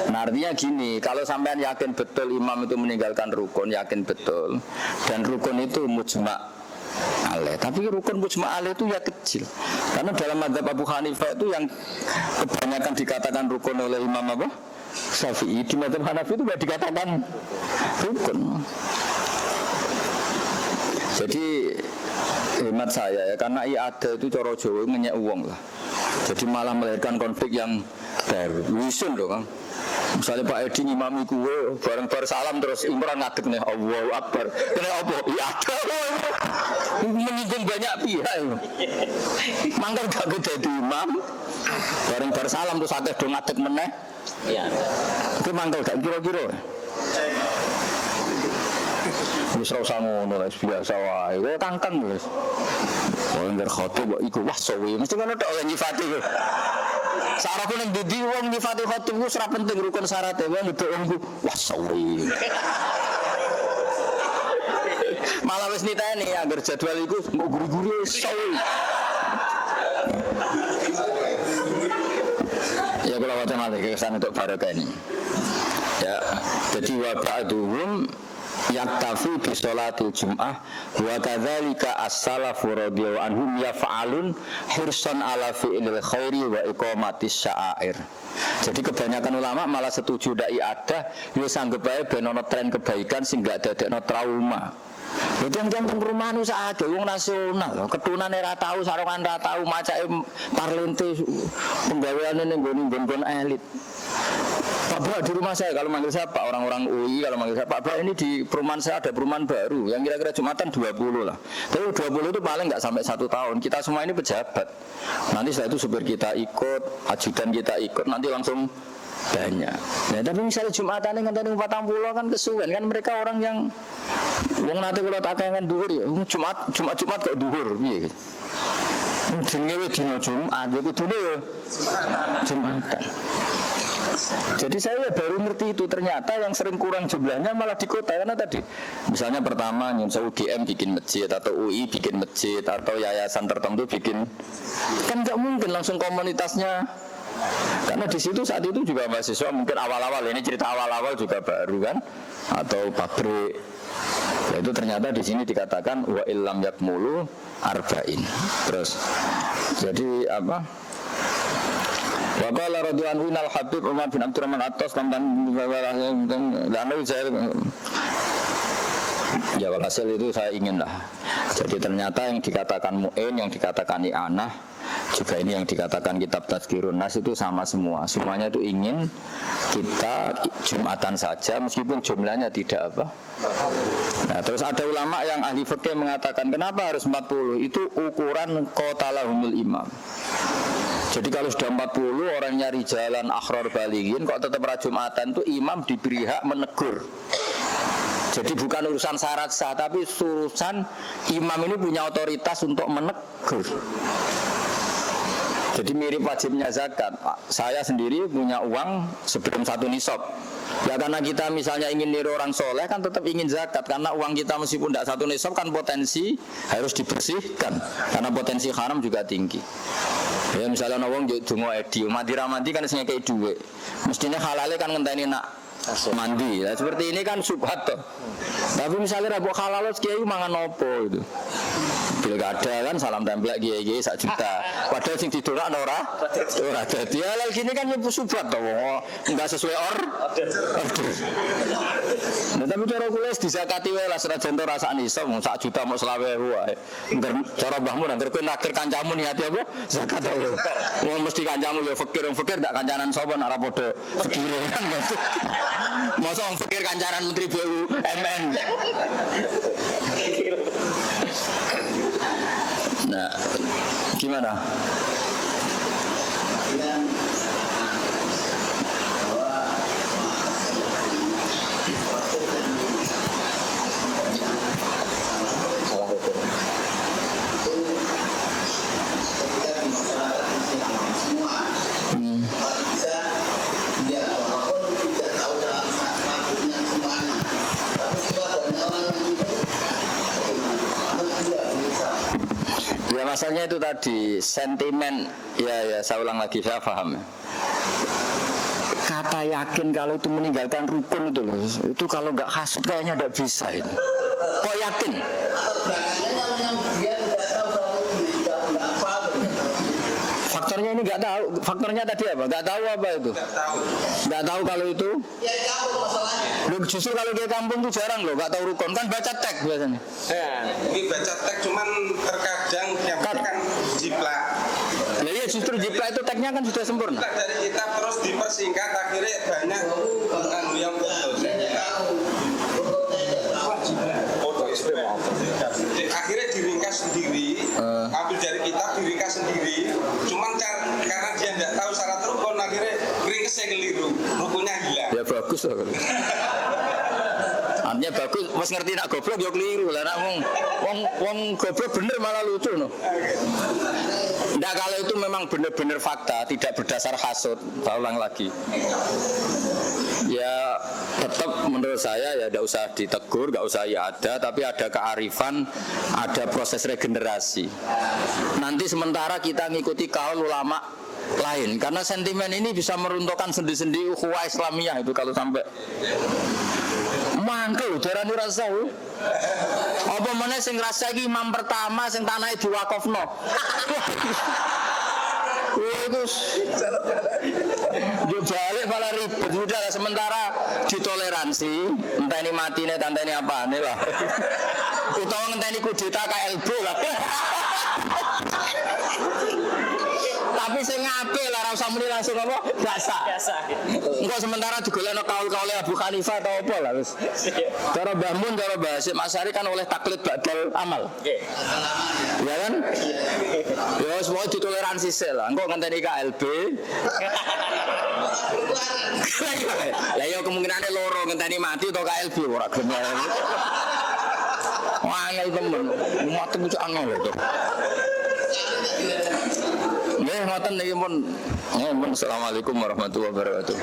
Nah artinya gini, kalau sampean yakin betul imam itu meninggalkan rukun, yakin betul, dan rukun itu mujma' alaih. Tapi rukun mujma' alaih itu ya kecil. Karena dalam mazhab Abu Hanifah itu yang kebanyakan dikatakan rukun oleh Imam apa? Syafi'i. Di mazhab Hanafi itu tidak dikatakan rukun. Jadi hemat saya ya, karena ada itu coro Jawa ngenyek uang lah. Jadi malah melahirkan konflik yang baru. Wisun loh kan. Misalnya Pak Edi ngimami kue bareng salam terus Imran ngadeg nih Allahu Akbar. Kena apa? Ya ada. Menyinggung banyak pihak. Mangkel gak jadi imam. Bareng salam terus akeh do ngadeg meneh. Iya. Itu mangkel gak kira-kira. Wis ora usah ngono wis biasa wae. Kowe kangkang wis. Kowe ngger khotib iku wah suwi. Mesti ngono tok nyifati. Saraku ning ndi wong nyifati khotib ku ora penting rukun syarat wong nduk wong wah suwi. Malah wis niteni anggar jadwal iku mbok guru-guru suwi. Ya kalau wajah mati kesan untuk barokah ini. Ya, jadi waba'duhum yaktafi bi sholatil jum'ah wa kadzalika as-salafu radhiyallahu anhum yaf'alun hirsan ala fi'lil khairi wa iqamatis sya'air. Jadi kebanyakan ulama malah setuju dai ada wis anggap bae ben ana tren kebaikan sing gak dadekno trauma. Lha jam-jam perumahan usaha ade wong nasional, ketunan ora tau, sarongan ora tau, macake parlente penggaweane ning nggon-nggon elit. Pak Bra di rumah saya kalau manggil saya Pak, orang-orang UI kalau manggil saya Pak Bra, ini di perumahan saya ada perumahan baru yang kira-kira Jumatan 20 lah. Tapi 20 itu paling nggak sampai 1 tahun. Kita semua ini pejabat. Nanti setelah itu supir kita ikut, ajudan kita ikut, nanti langsung banyak. Nah, tapi misalnya Jumatan yang ngenteni 40 kan kesuwen kan mereka orang yang wong nate kula tak kangen dhuwur ya. Jumat kok dhuwur piye gitu. Jenenge dina Jumat ya kudune ya Jumatan. Jadi saya baru ngerti itu ternyata yang sering kurang jumlahnya malah di kota karena tadi misalnya pertama nyunsau UGM bikin masjid atau UI bikin masjid atau yayasan tertentu bikin kan nggak mungkin langsung komunitasnya karena di situ saat itu juga mahasiswa mungkin awal-awal ini cerita awal-awal juga baru kan atau pabrik. Nah, itu ternyata di sini dikatakan wa illam yakmulu arba'in. Terus jadi apa? Wa qala radhiyallahu anhu al-Habib Umar bin Abdurrahman Attas tentang ya walhasil itu saya ingin lah. Jadi ternyata yang dikatakan mu'in, yang dikatakan i'anah juga ini yang dikatakan kitab Tazkirun Nas itu sama semua. Semuanya itu ingin kita Jumatan saja meskipun jumlahnya tidak apa. Nah, terus ada ulama yang ahli fikih mengatakan kenapa harus 40? Itu ukuran qatalahumul imam. Jadi kalau sudah 40 orangnya rijalan akhror balighin kok tetap Jumatan itu imam diberi hak menegur. Jadi bukan urusan syarat sah, tapi urusan imam ini punya otoritas untuk menegur. Jadi mirip wajibnya zakat. Saya sendiri punya uang sebelum 1 nisab. Ya karena kita misalnya ingin niru orang soleh kan tetap ingin zakat. Karena uang kita meskipun tidak 1 nisab kan potensi harus dibersihkan. Karena potensi haram juga tinggi. Ya misalnya orang dungo edi, mati ramadi kan isinya kayak duit. Mestinya halalnya kan ngenteni nak mandi. Nah, seperti ini kan subhat toh. Tapi misalnya rabok halal kiai mangan opo itu. Pilkada kan salam tempel kiai 1 juta. Padahal sing didolak ora dadi. Ya lha gini kan nyepu subhat toh. Enggak sesuai order. Nah, tapi cara kula disakati wae lah senajan to rasane iso 1 juta mau 20.000 wae. Engger cara mbahmu nang kowe nakir kancamu niate apa? Zakat wae. Wong mesti kancamu ya fakir gak kancanan sapa nek ora padha fakire kan. Masa orang pikir kancaran Menteri BUMN. Nah, gimana? Ya masalahnya itu tadi sentimen ya saya ulang lagi saya paham ya. Kata yakin kalau itu meninggalkan rukun itu loh, itu kalau nggak hasud kayaknya nggak bisa itu. Kok yakin? Faktornya ini nggak tahu. Faktornya tadi apa? Nggak tahu apa itu? Nggak tahu kalau itu. Loh, justru kalau di kampung tuh jarang loh, nggak tahu rukun kan baca teks biasanya. Ya, ini baca teks cuman terkadang yang kan jiplak. Nah, iya justru jiplak itu teksnya kan sudah sempurna. Dari kita terus dipersingkat akhirnya banyak yang akhirnya diringkas sendiri, ambil dari kita diringkas sendiri. Cuman karena dia tidak tahu syarat rukun akhirnya ringkasnya keliru, rukunnya hilang. Ya bagus lah kalau. Artinya bagus, mas ngerti nak goblok ya keliru lah, nak wong goblok bener malah lucu no. Nggak, kalau itu memang benar-benar fakta, tidak berdasar hasud. Saya ulang lagi. Ya tetap menurut saya ya tidak usah ditegur, nggak usah ya ada, tapi ada kearifan, ada proses regenerasi. Nanti sementara kita ngikuti kaul ulama lain, karena sentimen ini bisa meruntuhkan sendi-sendi ukhuwah Islamiyah itu kalau sampai mangkel darani rasa. Apa meneh sing rasa iki imam pertama sing tanahe diwakofno. Terus yo balik malah ribet udah sementara ditoleransi, enteni matine tanteni apane lah. Utawa ngenteni kudeta KLB lah. Tapi sing apik lah ora usah muni langsung apa? Biasa. Engko sementara digolekno kaul-kaule Abu Hanifah atau apa lah wis. Cara Mbah Mun, cara Mbah Hasyim Asy'ari kan oleh taklid badal amal. Nggih. Ya kan? Ya wis mau ditoleransi sel lah. Engko ngenteni KLB. Lah ya kemungkinane loro ngenteni mati atau KLB ora gelem. Wah, ngel temen. Mati ku angel itu. Nggih, ngoten niki pun. Assalamualaikum warahmatullahi wabarakatuh.